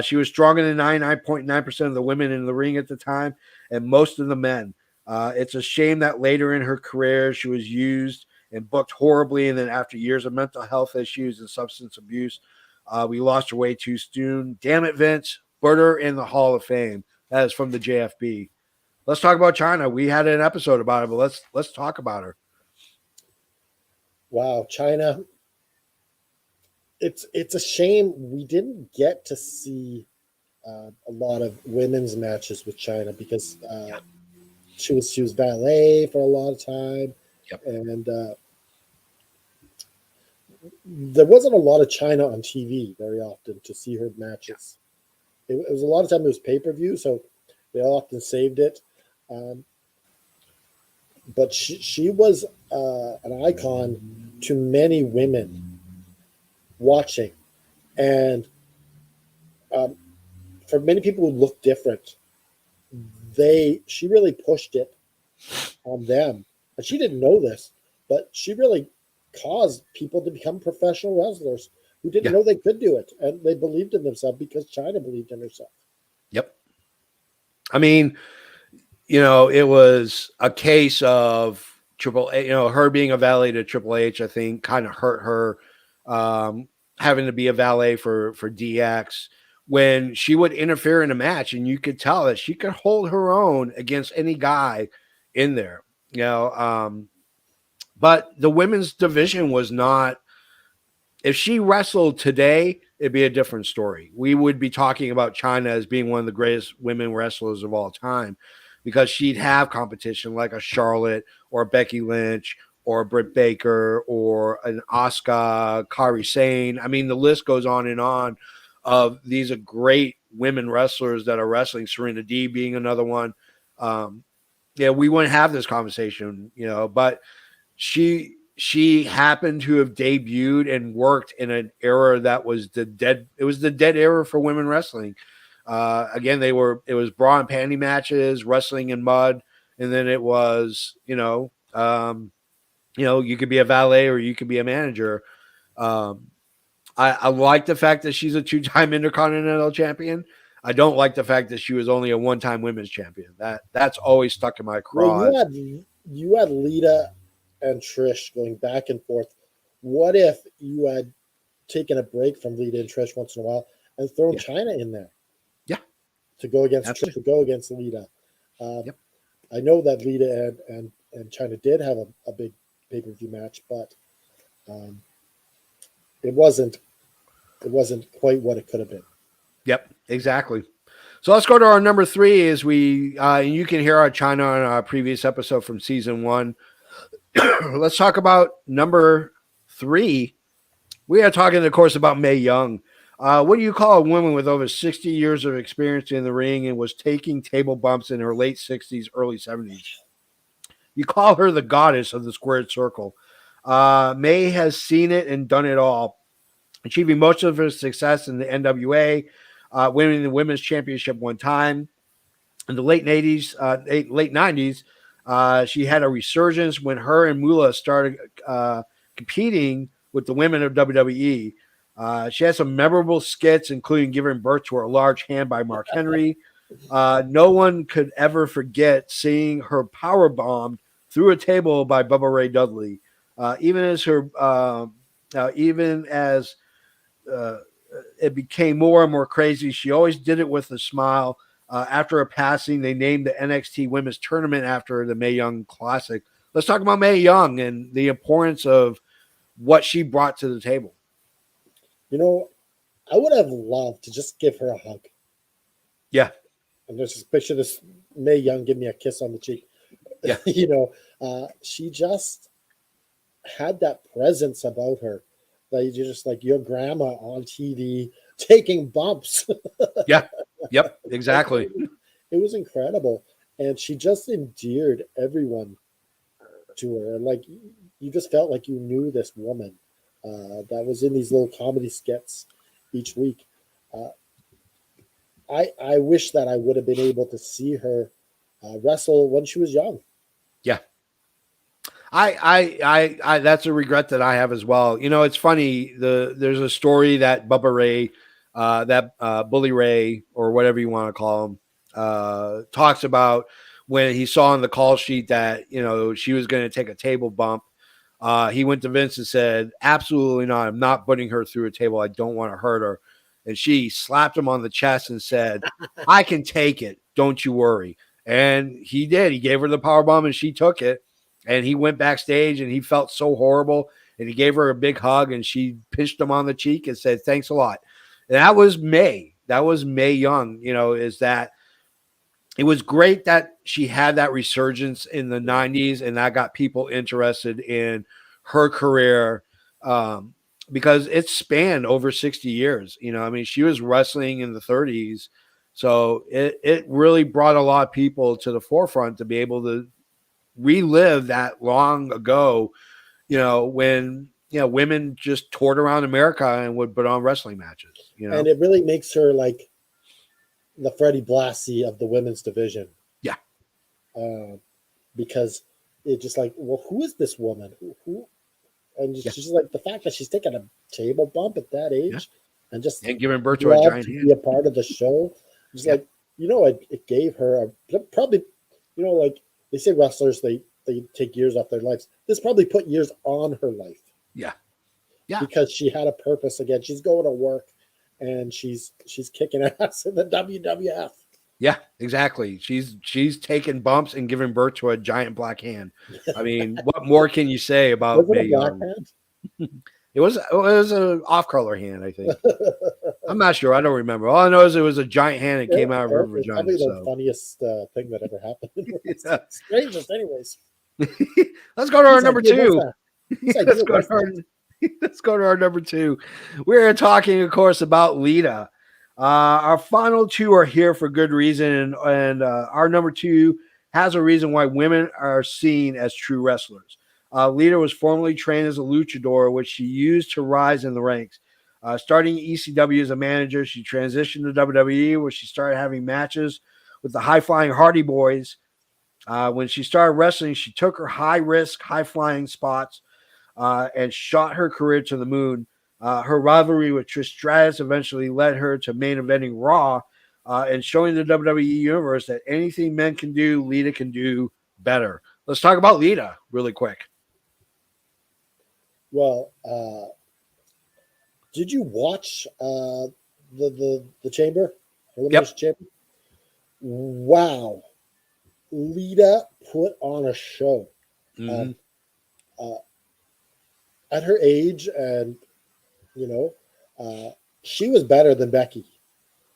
She was stronger than 99.9% of the women in the ring at the time and most of the men. It's a shame that later in her career she was used and booked horribly, and then after years of mental health issues and substance abuse, we lost her way too soon. Damn it, Vince. Put her in the Hall of Fame. That is from the JFB. Let's talk about Chyna. We had an episode about it, but let's talk about her. Wow, Chyna. It's a shame we didn't get to see a lot of women's matches with Chyna because she was valet for a lot of time, and there wasn't a lot of Chyna on TV very often to see her matches. It was a lot of time it was pay-per-view, so they often saved it. But she was an icon to many women watching, and for many people who look different, she really pushed it on them, and she didn't know this, but she really caused people to become professional wrestlers who didn't know they could do it, and they believed in themselves because Chyna believed in herself. Yep. I mean, it was a case of Triple H, her being a valet to Triple H, I think kind of hurt her, having to be a valet for DX when she would interfere in a match, and you could tell that she could hold her own against any guy in there, but the women's division was not. If she wrestled today, it'd be a different story. We would be talking about Chyna as being one of the greatest women wrestlers of all time, because she'd have competition like a Charlotte or a Becky Lynch or a Britt Baker or an Asuka, Kairi Sane. I mean, the list goes on of these are great women wrestlers that are wrestling, Serena Deeb being another one. We wouldn't have this conversation, but she happened to have debuted and worked in an era that was the dead era for women wrestling. Again, it was bra and panty matches, wrestling in mud, and then it was, you could be a valet or you could be a manager. I like the fact that she's a 2-time Intercontinental champion. I don't like the fact that she was only a 1-time women's champion. That's always stuck in my craw. Well, you had Lita and Trish going back and forth. What if you had taken a break from Lita and Trish once in a while and thrown Chyna in there? Yeah. To go against Trish, to go against Lita. I know that Lita and Chyna did have a big pay-per-view match, but it wasn't quite what it could have been. Yep, exactly. So let's go to our number 3 as you can hear our Chyna on our previous episode from season 1. Let's talk about number 3. We are talking, of course, about Mae Young. What do you call a woman with over 60 years of experience in the ring and was taking table bumps in her late 60s, early 70s? You call her the goddess of the squared circle. Mae has seen it and done it all, achieving most of her success in the NWA, winning the women's championship one time. In the late 90s, she had a resurgence when her and Moolah started competing with the women of WWE. She had some memorable skits, including giving birth to her large hand by Mark Henry. No one could ever forget seeing her power bombed through a table by Bubba Ray Dudley. Even as it became more and more crazy, she always did it with a smile. After her passing, they named the NXT Women's Tournament after the Mae Young Classic. let's talk about Mae Young and the importance of what she brought to the table. You know, I would have loved to just give her a hug. Yeah. And there's this picture of this Mae Young give me a kiss on the cheek. Yeah. You know, she just had that presence about her that you're just like your grandma on TV taking bumps. Yeah. Yep. Exactly. It was incredible. And she just endeared everyone to her. And like, you just felt like you knew this woman that was in these little comedy skits each week. I wish that I would have been able to see her wrestle when she was young. Yeah. I that's a regret that I have as well. You know, it's funny. There's a story that Bubba Ray, Bully Ray, or whatever you want to call him, talks about when he saw on the call sheet that, you know, she was going to take a table bump. He went to Vince and said, absolutely not. I'm not putting her through a table. I don't want to hurt her. And she slapped him on the chest and said, I can take it. Don't you worry. And he did. He gave her the power bomb and she took it. And he went backstage and he felt so horrible. And he gave her a big hug and she pinched him on the cheek and said, thanks a lot. And that was Mae. That was Mae Young, you know, is that it was great that she had that resurgence in the 90s and that got people interested in her career because it spanned over 60 years. You know, I mean, she was wrestling in the 30s. So it really brought a lot of people to the forefront to be able to relive that long ago, you know, when, you know, women just toured around America and would put on wrestling matches, you know. And it really makes her like the Freddie Blassie of the women's division. Yeah. Because it's just like, well, who is this woman? Who? And she's just like the fact that she's taking a table bump at that age and just giving birth to a giant hand. Be a part of the show. Just like, you know, it gave her probably, you know, like they say wrestlers, they take years off their lives. This probably put years on her life. Yeah. Yeah. Because she had a purpose again. She's going to work and she's kicking ass in the WWF. Yeah, exactly. She's taking bumps and giving birth to a giant black hand. I mean, what more can you say about Mae Young? It was an off-color hand, I think. I'm not sure. I don't remember. All I know is it was a giant hand that came out of her vagina. Probably the funniest thing that ever happened. It's strangest, anyways. Let's go to our number two. Let's go to our number two. We're talking, of course, about Lita. Our final two are here for good reason, and our number two has a reason why women are seen as true wrestlers. Lita was formerly trained as a luchador, which she used to rise in the ranks. Starting ECW as a manager, she transitioned to WWE, where she started having matches with the high-flying Hardy Boys. When she started wrestling, she took her high-risk, high-flying spots and shot her career to the moon. Her rivalry with Trish Stratus eventually led her to main eventing Raw and showing the WWE universe that anything men can do, Lita can do better. Let's talk about Lita really quick. Well, did you watch the Chamber? Yep. Chamber? Wow. Lita put on a show. Mm-hmm. At her age and you know, she was better than Becky.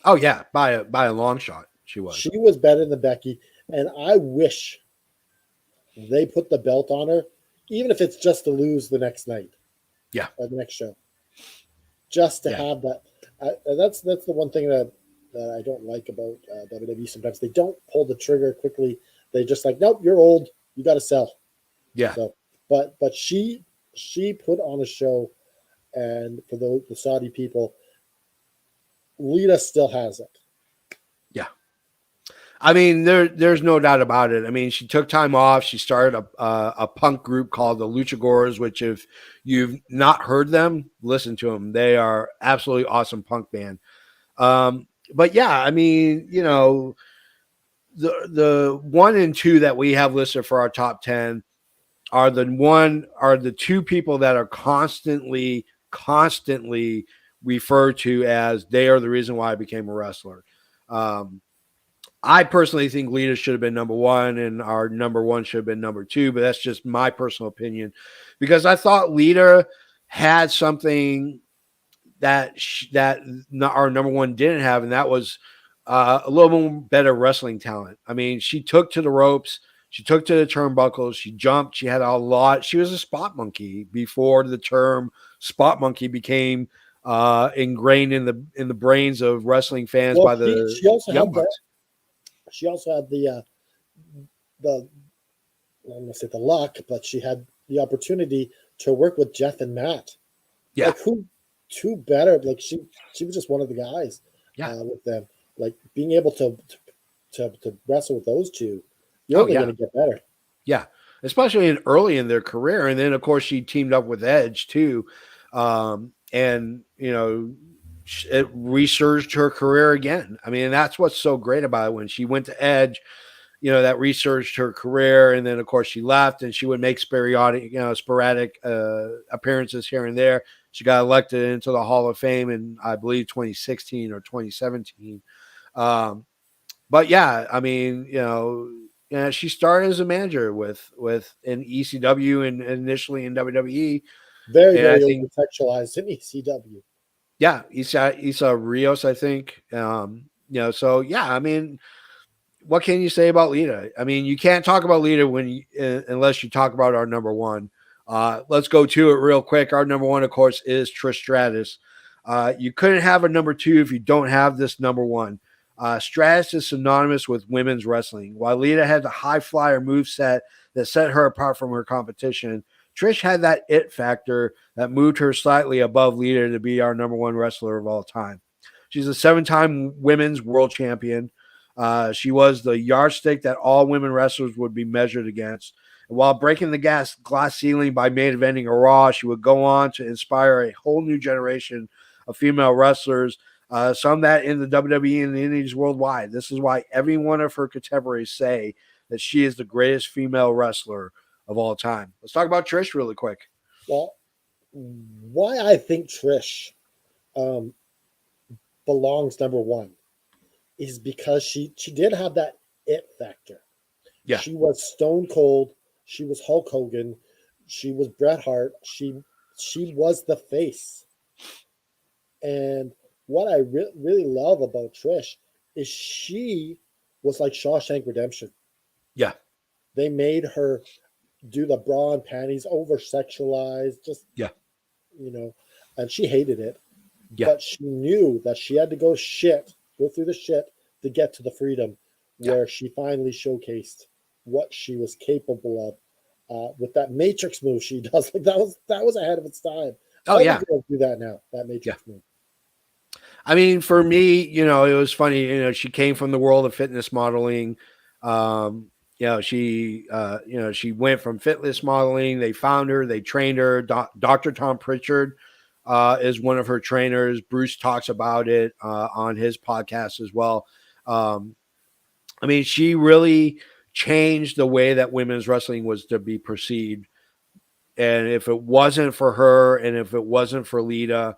Oh yeah, by a long shot, she was. She was better than Becky, and I wish they put the belt on her, even if it's just to lose the next night. Yeah, or the next show, just to have that. That's the one thing that I don't like about WWE. Sometimes they don't pull the trigger quickly. They just like, nope, you're old. You got to sell. Yeah. So, but she put on a show. And for the Saudi people, Lita still has it. Yeah. I mean, there's no doubt about it. I mean, she took time off. She started a punk group called the Luchagores, which if you've not heard them, listen to them. They are absolutely awesome punk band. But yeah, I mean, you know, the 1 and 2 that we have listed for our top 10 are the two people that are constantly referred to as they are the reason why I became a wrestler. I personally think Lita should have been number one, and our number one should have been number two. But that's just my personal opinion, because I thought Lita had something that our number one didn't have, and that was a little more better wrestling talent. I mean, she took to the ropes, she took to the turnbuckles, she jumped, she had a lot. She was a spot monkey before the term spot monkey became ingrained in the brains of wrestling fans by the she also Young had Bucks. She also had the I'm gonna say the luck, but she had the opportunity to work with Jeff and Matt. Yeah, like two better. Like she was just one of the guys. Yeah. With them, like being able to wrestle with those two, you're only going to get better. Yeah, especially early in their career, and then of course she teamed up with Edge too, and it resurged her career again. I mean, that's what's so great about it. When she went to Edge, that resurged her career, and then of course she left, and she would make sporadic appearances here and there. She got elected into the Hall of Fame in, I believe, 2016 or 2017. But yeah, I mean, she started as a manager with in ECW and initially in WWE. Very over-sexualized in ECW. Yeah, Isa Rios, I think. So yeah, I mean, what can you say about Lita? I mean, you can't talk about Lita unless you talk about our number one. Let's go to it real quick. Our number one, of course, is Trish Stratus. You couldn't have a number two if you don't have this number one. Stratus is synonymous with women's wrestling. While Lita had the high flyer moveset that set her apart from her competition, Trish had that it factor that moved her slightly above Lita to be our number one wrestler of all time. She's a 7-time women's world champion. She was the yardstick that all women wrestlers would be measured against. And while breaking the glass ceiling by main eventing a Raw, she would go on to inspire a whole new generation of female wrestlers, some that in the WWE and the Indies worldwide. This is why every one of her contemporaries say that she is the greatest female wrestler of all time. Let's talk about Trish really quick. Well, why I think Trish belongs number one is because she did have that it factor. Yeah. She was Stone Cold. She was Hulk Hogan. She was Bret Hart. She was the face. And what I really love about Trish is she was like Shawshank Redemption. Yeah. They made her do the bra and panties, over-sexualized, just, and she hated it. Yeah. But she knew that she had to go through the shit to get to the freedom where she finally showcased what she was capable of with that Matrix move she does. Like that was ahead of its time. Oh, yeah. Girls do that now, that Matrix move. I mean, for me, it was funny. She came from the world of fitness modeling. She went from fitness modeling. They found her. They trained her. Dr. Tom Pritchard is one of her trainers. Bruce talks about it on his podcast as well. I mean, she really changed the way that women's wrestling was to be perceived. And if it wasn't for her, and if it wasn't for Lita,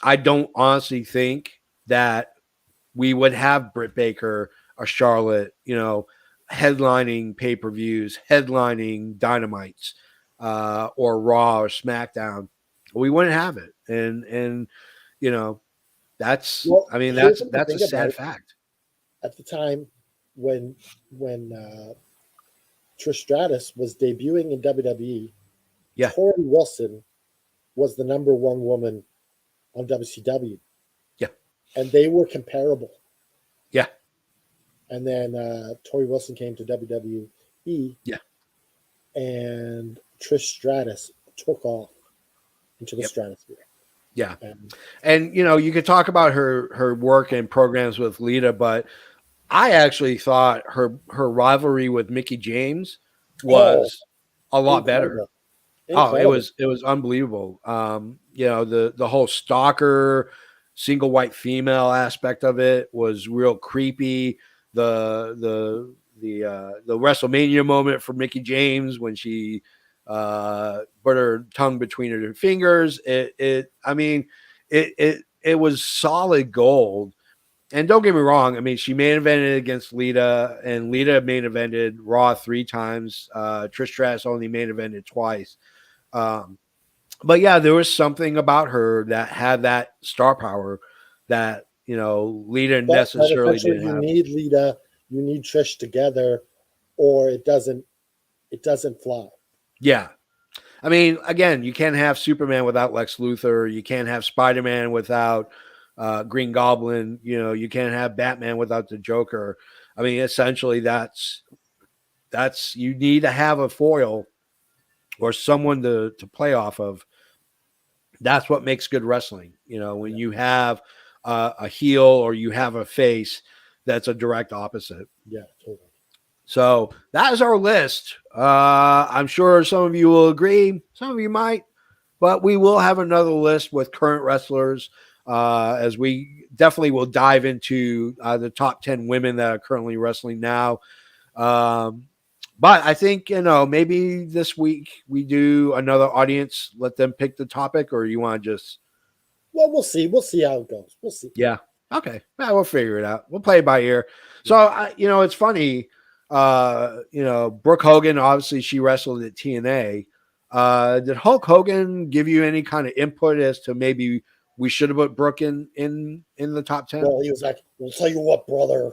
I don't honestly think that we would have Britt Baker or Charlotte, headlining pay-per-views, headlining Dynamites, or Raw or SmackDown. We wouldn't have it. And that's a sad fact. At the time when Trish Stratus was debuting in WWE, Tori Wilson was the number one woman on WCW. Yeah. And they were comparable. Yeah. And then Tori Wilson came to WWE. Yeah. And Trish Stratus took off into the stratosphere. Yeah. And you could talk about her work and programs with Lita, but I actually thought her rivalry with Mickie James was a lot better. Incredible. It was unbelievable. The whole stalker, single white female aspect of it was real creepy. The WrestleMania moment for Mickie James when she put her tongue between her fingers. It was solid gold. and don't get me wrong. I mean, she main evented against Lita, and Lita main evented Raw 3 times. Trish Stratus only main evented twice. But yeah, there was something about her that had that star power that, Lita necessarily didn't have. You need Lita, you need Trish together, or it doesn't fly. Yeah. I mean, again, you can't have Superman without Lex Luthor. You can't have Spider-Man without Green Goblin. You can't have Batman without the Joker. I mean, essentially that's you need to have a foil or someone to play off of. That's what makes good wrestling. When you have a heel or you have a face that's a direct opposite. Yeah, totally. So that is our list. I'm sure some of you will agree. Some of you might. But we will have another list with current wrestlers as we definitely will dive into the top 10 women that are currently wrestling now. But I think, maybe this week we do another audience, let them pick the topic, or you want to just... Well, we'll see. We'll see how it goes. We'll see. Yeah. Okay. Well, we'll figure it out. We'll play it by ear. So, it's funny. Brooke Hogan, obviously she wrestled at TNA. Did Hulk Hogan give you any kind of input as to maybe we should have put Brooke in the top 10? Well, he was like, "I'll tell you what, brother.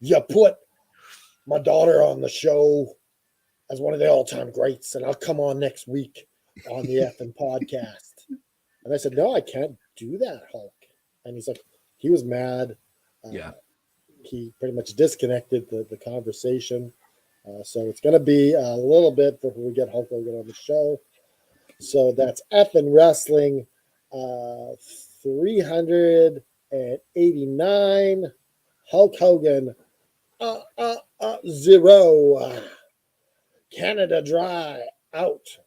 You put my daughter on the show as one of the all-time greats, and I'll come on next week on the effing podcast." And I said, "No, I can't do that, Hulk." And he's like, he was mad. Yeah. He pretty much disconnected the conversation. So it's going to be a little bit before we get Hulk Hogan on the show. So that's effing wrestling 389. Hulk Hogan 0. Canada Dry out.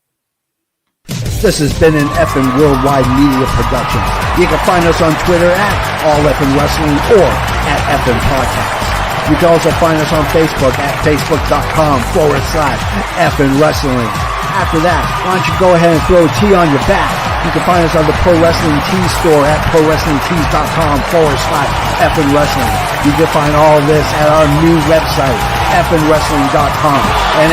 This has been an effing worldwide media production. You can find us on Twitter at All Effing Wrestling or at Effing Podcast. You can also find us on Facebook at facebook.com/Effing Wrestling. After that, why don't you go ahead and throw a T on your back? You can find us on the Pro Wrestling Tee store at prowrestlingtees.com/Effing Wrestling. You can find all this at our new website, effingwrestling.com. And